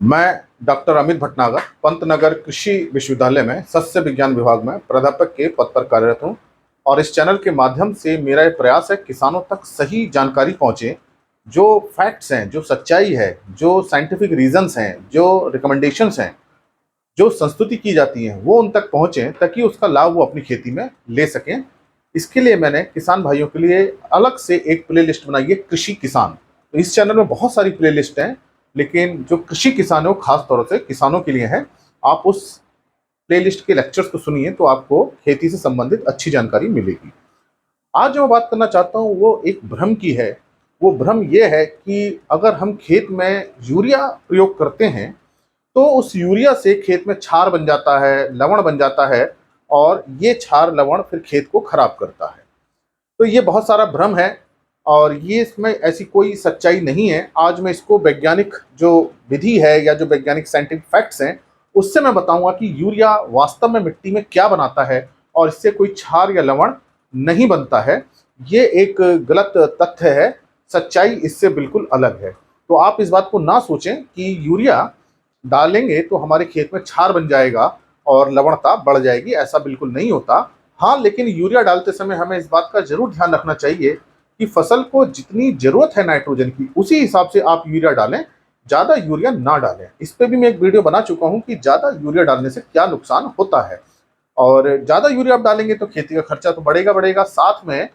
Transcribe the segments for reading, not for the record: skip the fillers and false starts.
मैं डॉक्टर अमित भटनागर पंतनगर कृषि विश्वविद्यालय में सस्य विज्ञान विभाग में प्राध्यापक के पद पर कार्यरत हूँ। और इस चैनल के माध्यम से मेरा ये प्रयास है किसानों तक सही जानकारी पहुँचे। जो फैक्ट्स हैं, जो सच्चाई है, जो साइंटिफिक रीजंस हैं, जो रिकमेंडेशंस हैं, जो संस्तुति की जाती हैं, वो उन तक पहुँचें ताकि उसका लाभ वो अपनी खेती में ले सकें। इसके लिए मैंने किसान भाइयों के लिए अलग से एक प्लेलिस्ट बनाई है, कृषि किसान। तो इस चैनल में बहुत सारी प्लेलिस्ट हैं, लेकिन जो कृषि किसान है वो खास तौर से किसानों के लिए है। आप उस प्लेलिस्ट के लेक्चर्स को सुनिए तो आपको खेती से संबंधित अच्छी जानकारी मिलेगी। आज जो मैं बात करना चाहता हूँ वो एक भ्रम की है। वो भ्रम ये है कि अगर हम खेत में यूरिया प्रयोग करते हैं तो उस यूरिया से खेत में क्षार बन जाता है, लवण बन जाता है, और ये क्षार लवण फिर खेत को खराब करता है। तो ये बहुत सारा भ्रम है और ये इसमें ऐसी कोई सच्चाई नहीं है। आज मैं इसको वैज्ञानिक जो विधि है या जो वैज्ञानिक साइंटिफिक फैक्ट्स हैं उससे मैं बताऊंगा कि यूरिया वास्तव में मिट्टी में क्या बनाता है और इससे कोई क्षार या लवण नहीं बनता है। ये एक गलत तथ्य है, सच्चाई इससे बिल्कुल अलग है। तो आप इस बात को ना सोचें कि यूरिया डालेंगे तो हमारे खेत में क्षार बन जाएगा और लवणता बढ़ जाएगी, ऐसा बिल्कुल नहीं होता। हाँ, लेकिन यूरिया डालते समय हमें इस बात का जरूर ध्यान रखना चाहिए कि फसल को जितनी जरूरत है नाइट्रोजन की उसी हिसाब से आप यूरिया डालें, ज़्यादा यूरिया ना डालें। इस पर भी मैं एक वीडियो बना चुका हूँ कि ज़्यादा यूरिया डालने से क्या नुकसान होता है। और ज़्यादा यूरिया आप डालेंगे तो खेती का खर्चा तो बढ़ेगा बढ़ेगा, साथ में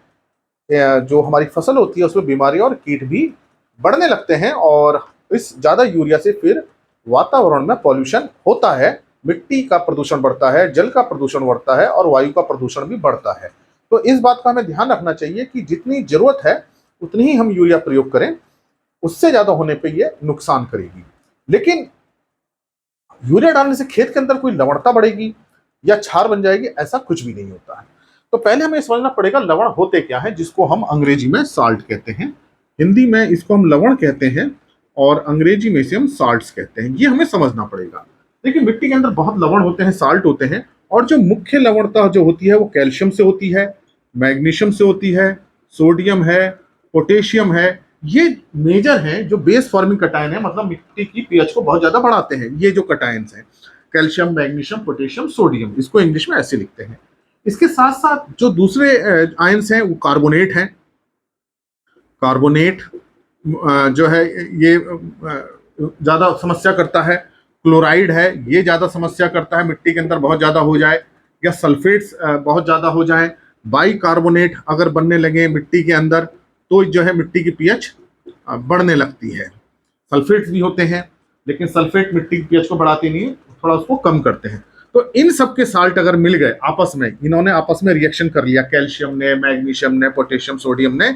जो हमारी फसल होती है उसमें बीमारी और कीट भी बढ़ने लगते हैं। और इस ज़्यादा यूरिया से फिर वातावरण में पॉल्यूशन होता है, मिट्टी का प्रदूषण बढ़ता है, जल का प्रदूषण बढ़ता है और वायु का प्रदूषण भी बढ़ता है। तो इस बात का हमें ध्यान रखना चाहिए कि जितनी जरूरत है उतनी ही हम यूरिया प्रयोग करें, उससे ज़्यादा होने पे ये नुकसान करेगी। लेकिन यूरिया डालने से खेत के अंदर कोई लवणता बढ़ेगी या क्षार बन जाएगी, ऐसा कुछ भी नहीं होता है। तो पहले हमें समझना पड़ेगा लवण होते क्या है, जिसको हम अंग्रेजी में साल्ट कहते हैं। हिंदी में इसको हम लवण कहते हैं और अंग्रेजी में इसे हम साल्ट्स कहते हैं। ये हमें समझना पड़ेगा। देखिए, मिट्टी के अंदर बहुत लवण होते हैं, साल्ट होते हैं, और जो मुख्य लवणता जो होती है वो कैल्शियम से होती है, मैग्नीशियम से होती है, सोडियम है, पोटेशियम है। ये मेजर हैं जो बेस फॉर्मिंग कटायन है, मतलब मिट्टी की पीएच को बहुत ज्यादा बढ़ाते हैं। ये जो कटायंस हैं, कैल्शियम, मैग्नीशियम, पोटेशियम, सोडियम, इसको इंग्लिश में ऐसे लिखते हैं। इसके साथ साथ जो दूसरे आयंस हैं वो कार्बोनेट हैं। कार्बोनेट जो है ये ज्यादा समस्या करता है। क्लोराइड है, ये ज्यादा समस्या करता है, मिट्टी के अंदर बहुत ज्यादा हो जाए या सल्फेट्स बहुत ज्यादा हो जाए। बाई कार्बोनेट अगर बनने लगे मिट्टी के अंदर तो जो है मिट्टी की पीएच बढ़ने लगती है। सल्फेट्स भी होते हैं, लेकिन सल्फेट मिट्टी की पीएच को बढ़ाते नहीं है, थोड़ा उसको कम करते हैं। तो इन सब के साल्ट अगर मिल गए आपस में, इन्होंने आपस में रिएक्शन कर लिया, कैल्शियम ने, मैग्नीशियम ने, पोटेशियम, सोडियम ने,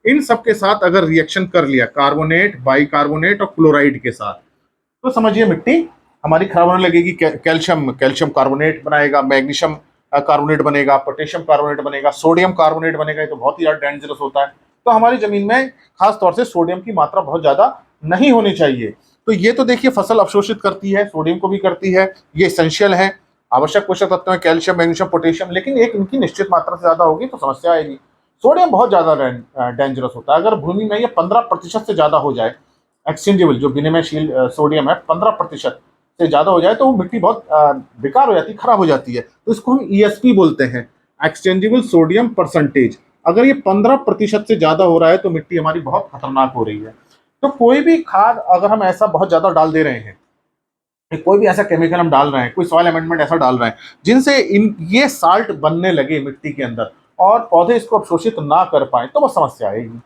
इन सब के साथ अगर रिएक्शन कर लिया, कार्बोनेट, बाइकार्बोनेट और क्लोराइड के साथ, तो समझिए मिट्टी हमारी खराब होने लगेगी। कैल्शियम कैल्शियम कार्बोनेट बनाएगा, मैग्नीशियम कार्बोनेट बनेगा, पोटेशियम कार्बोनेट बनेगा, सोडियम कार्बोनेट बनेगा। ये तो बहुत ही ज्यादा डेंजरस होता है। तो हमारी जमीन में खास तौर से सोडियम की मात्रा बहुत ज्यादा नहीं होनी चाहिए। तो ये तो देखिए फसल अवशोषित करती है, सोडियम को भी करती है, ये एसेंशियल है, आवश्यक पोषक तत्व है कैल्शियम, मैग्नीशियम, पोटेशियम। लेकिन एक इनकी निश्चित मात्रा से ज्यादा होगी तो समस्या आएगी। सोडियम बहुत ज्यादा डेंजरस होता है। अगर भूमि में ये 15% से ज्यादा हो जाए, एक्सचेंजेबल जो विनिमयशील सोडियम है 15% से ज्यादा हो जाए तो वो मिट्टी बहुत बेकार हो जाती है, खराब हो जाती है। तो इसको हम ईएसपी बोलते हैं, एक्सचेंजेबल सोडियम परसेंटेज। अगर ये 15% से ज्यादा हो रहा है तो मिट्टी हमारी बहुत खतरनाक हो रही है। तो कोई भी खाद अगर हम ऐसा बहुत ज्यादा डाल दे रहे हैं, कोई भी ऐसा केमिकल हम डाल रहे हैं, कोई सॉइल अमेंडमेंट ऐसा डाल रहे हैं जिनसे इन ये साल्ट बनने लगे मिट्टी के अंदर और पौधे इसको अवशोषित ना कर पाए, तो वो समस्या आएगी।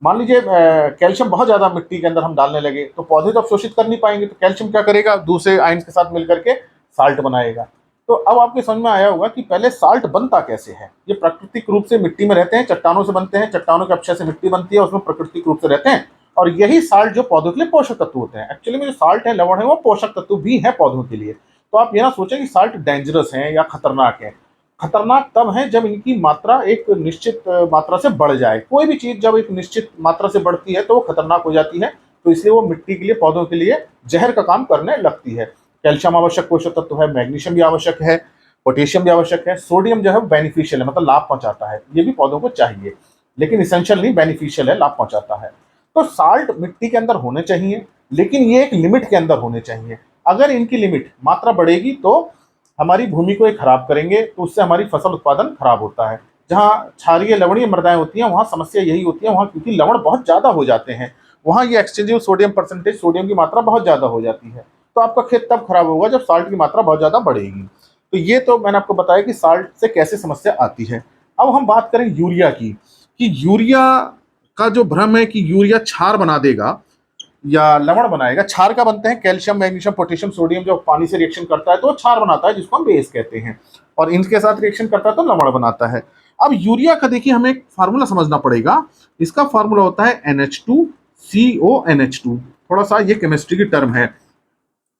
मान लीजिए कैल्शियम बहुत ज्यादा मिट्टी के अंदर हम डालने लगे तो पौधे तो अवशोषित कर नहीं पाएंगे, तो कैल्शियम क्या करेगा, दूसरे आयंस के साथ मिलकर के साल्ट बनाएगा। तो अब आपके समझ में आया होगा कि पहले साल्ट बनता कैसे है। ये प्राकृतिक रूप से मिट्टी में रहते हैं, चट्टानों से बनते हैं, चट्टानों के अपक्षय से मिट्टी बनती है, उसमें प्राकृतिक रूप से रहते हैं। और यही साल्ट जो पौधों के लिए पोषक तत्व होते हैं। एक्चुअली में जो साल्ट है, लवण है, वो पोषक तत्व भी है पौधों के लिए। तो आप ये ना सोचें कि साल्ट डेंजरस है या खतरनाक है। खतरनाक तब है जब इनकी मात्रा एक निश्चित मात्रा से बढ़ जाए। कोई भी चीज जब एक निश्चित मात्रा से बढ़ती है तो वो खतरनाक हो जाती है। तो इसलिए वो मिट्टी के लिए, पौधों के लिए जहर का काम करने लगती है। कैल्शियम आवश्यक पोषक तत्व है, मैग्नीशियम भी आवश्यक है, पोटेशियम भी आवश्यक है, सोडियम जो है बेनिफिशियल है, मतलब लाभ पहुंचाता है, ये भी पौधों को चाहिए, लेकिन इसेंशियल नहीं, बेनिफिशियल है, लाभ पहुंचाता है। तो साल्ट मिट्टी के अंदर होने चाहिए। लेकिन ये एक लिमिट के अंदर होने चाहिए। अगर इनकी लिमिट मात्रा बढ़ेगी तो हमारी भूमि को ये खराब करेंगे, तो उससे हमारी फसल उत्पादन खराब होता है। जहाँ क्षारीय लवणीय मृदाएं होती हैं वहाँ समस्या यही होती है, वहाँ क्योंकि लवण बहुत ज़्यादा हो जाते हैं, वहाँ ये एक्सचेंजेबल सोडियम परसेंटेज, सोडियम की मात्रा बहुत ज़्यादा हो जाती है। तो आपका खेत तब खराब होगा जब साल्ट की मात्रा बहुत ज़्यादा बढ़ेगी। तो ये तो मैंने आपको बताया कि साल्ट से कैसे समस्या आती है। अब हम बात करें यूरिया की, कि यूरिया का जो भ्रम है कि यूरिया क्षार बना देगा या लवण बनाएगा। क्षार का बनते हैं कैल्शियम, मैग्नीशियम, पोटेशियम, सोडियम, जो पानी से रिएक्शन करता है तो क्षार बनाता है, जिसको हम बेस कहते हैं, और इनके साथ रिएक्शन करता है तो लवण बनाता है। अब यूरिया का देखिए हमें एक फार्मूला समझना पड़ेगा। इसका फार्मूला होता है NH2CONH2। थोड़ा सा ये केमिस्ट्री की टर्म है,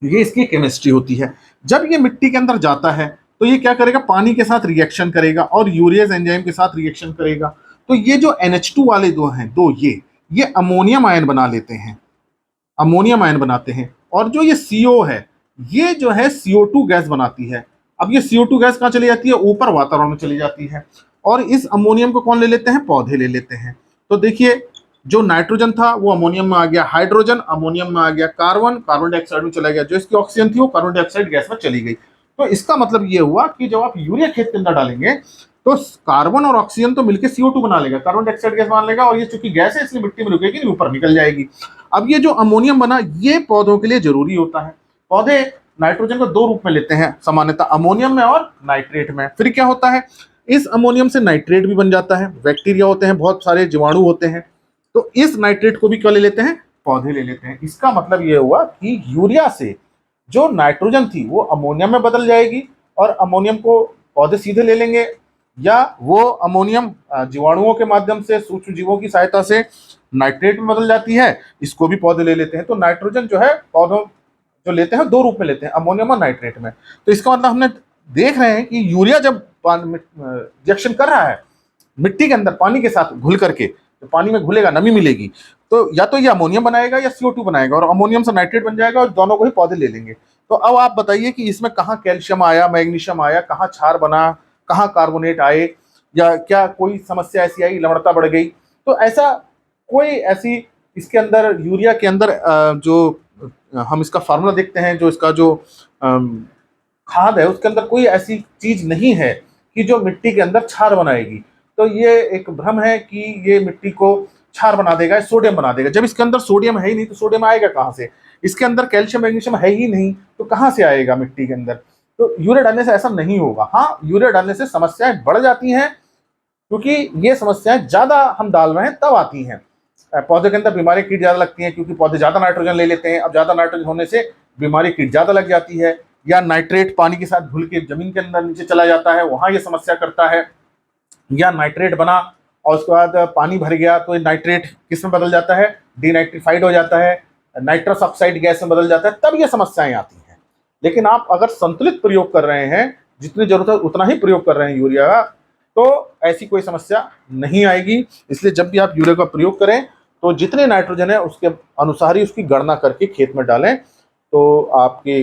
ये इसकी केमिस्ट्री होती है। जब ये मिट्टी के अंदर जाता है तो ये क्या करेगा, पानी के साथ रिएक्शन करेगा और यूरियस एंजाइम के साथ रिएक्शन करेगा। तो ये जो NH2 वाले दो हैं, दो ये अमोनियम आयन बना लेते हैं, अमोनियम आयन बनाते हैं। और जो ये CO है, ये जो है CO2 गैस बनाती है। अब ये CO2 गैस कहाँ चली जाती है, ऊपर वातावरण में चली जाती है, और इस अमोनियम को कौन ले लेते हैं, पौधे ले लेते हैं। तो देखिए जो नाइट्रोजन था वो अमोनियम में आ गया, हाइड्रोजन अमोनियम में आ गया, कार्बन कार्बन डाइऑक्साइड में चला गया, जो इसकी ऑक्सीजन थी वो कार्बन डाइऑक्साइड गैस में चली गई। तो इसका मतलब ये हुआ कि जब आप यूरिया खेत के अंदर डालेंगे तो कार्बन और ऑक्सीजन तो मिलकर CO2 बना लेगा, कार्बन डाइऑक्साइड गैस बना लेगा, और ये चूंकि गैस है इसलिए मिट्टी में रुकेगी नहीं, ऊपर निकल जाएगी। अब ये जो अमोनियम बना ये पौधों के लिए जरूरी होता है। पौधे नाइट्रोजन को दो रूप में लेते हैं सामान्यतः, अमोनियम में और नाइट्रेट में। फिर क्या होता है, इस अमोनियम से नाइट्रेट भी बन जाता है, बैक्टीरिया होते हैं, बहुत सारे जीवाणु होते हैं, तो इस नाइट्रेट को भी क्या ले लेते हैं, पौधे ले लेते हैं। इसका मतलब ये हुआ कि यूरिया से जो नाइट्रोजन थी वो अमोनियम में बदल जाएगी, और अमोनियम को पौधे सीधे ले लेंगे, या वो अमोनियम जीवाणुओं के माध्यम से, सूक्ष्म जीवों की सहायता से नाइट्रेट में बदल जाती है, इसको भी पौधे ले लेते हैं। तो नाइट्रोजन जो है पौधों जो लेते हैं दो रूप में लेते हैं, अमोनियम और नाइट्रेट में। तो इसका मतलब हमने देख रहे हैं कि यूरिया जब रिएक्शन कर रहा है मिट्टी के अंदर पानी के साथ घुल करके, तो पानी में घुलेगा, नमी मिलेगी, तो या तो ये अमोनियम बनाएगा या CO2 बनाएगा, और अमोनियम से नाइट्रेट बन जाएगा, और दोनों को ही पौधे ले लेंगे। तो अब आप बताइए कि इसमें कहाँ कैल्शियम आया, मैग्नीशियम आया, कहाँ क्षार बना, कहाँ कार्बोनेट आए, या क्या कोई समस्या ऐसी आई, लवणता बढ़ गई? तो ऐसा कोई ऐसी इसके अंदर, यूरिया के अंदर जो हम इसका फार्मूला देखते हैं, जो इसका जो खाद है उसके अंदर कोई ऐसी चीज नहीं है कि जो मिट्टी के अंदर क्षार बनाएगी। तो ये एक भ्रम है कि ये मिट्टी को क्षार बना देगा, सोडियम बना देगा। जब इसके अंदर सोडियम है ही नहीं तो सोडियम आएगा कहाँ से? इसके अंदर कैल्शियम मैग्नीशियम है ही नहीं तो कहाँ से आएगा मिट्टी के अंदर? तो यूरिया डालने से ऐसा नहीं होगा। हाँ, यूरिया डालने से समस्याएं बढ़ जाती हैं, क्योंकि ये समस्याएं ज्यादा हम डाल रहे हैं तब आती हैं। पौधे के अंदर बीमारी कीट ज्यादा लगती हैं, क्योंकि पौधे ज्यादा नाइट्रोजन ले लेते हैं। अब ज्यादा नाइट्रोजन होने से बीमारी कीट ज्यादा लग जाती है, या नाइट्रेट पानी के साथ घुल के जमीन के अंदर नीचे चला जाता है, वहां ये समस्या करता है। या नाइट्रेट बना और उसके बाद पानी भर गया तो नाइट्रेट किस में बदल जाता है, डीनाइट्रिफाइड हो जाता है, नाइट्रस ऑक्साइड गैस में बदल जाता है, तब ये समस्याएं आती हैं। लेकिन आप अगर संतुलित प्रयोग कर रहे हैं, जितनी जरूरत है उतना ही प्रयोग कर रहे हैं यूरिया का, तो ऐसी कोई समस्या नहीं आएगी। इसलिए जब भी आप यूरिया का प्रयोग करें तो जितने नाइट्रोजन है उसके अनुसार ही उसकी गणना करके खेत में डालें, तो आपके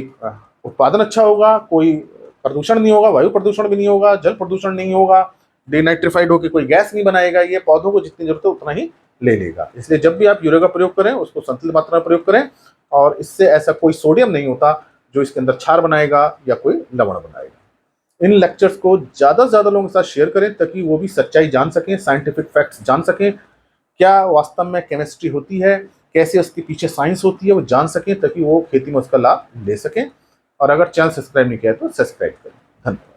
उत्पादन अच्छा होगा, कोई प्रदूषण नहीं होगा, वायु प्रदूषण भी नहीं होगा, जल प्रदूषण नहीं होगा, डीनाइट्रिफाइड होकर कोई गैस नहीं बनाएगा, ये पौधों को जितनी जरूरत है उतना ही ले लेगा। इसलिए जब भी आप यूरिया का प्रयोग करें उसको संतुलित मात्रा में प्रयोग करें, और इससे ऐसा कोई सोडियम नहीं होता जो इसके अंदर क्षार बनाएगा या कोई लवण बनाएगा। इन लेक्चर्स को ज़्यादा से ज़्यादा लोगों के साथ शेयर करें ताकि वो भी सच्चाई जान सकें, साइंटिफिक फैक्ट्स जान सकें, क्या वास्तव में केमिस्ट्री होती है, कैसे उसके पीछे साइंस होती है, वो जान सकें, ताकि वो खेती में उसका लाभ ले सकें। और अगर चैनल सब्सक्राइब नहीं किया है तो सब्सक्राइब करें। धन्यवाद।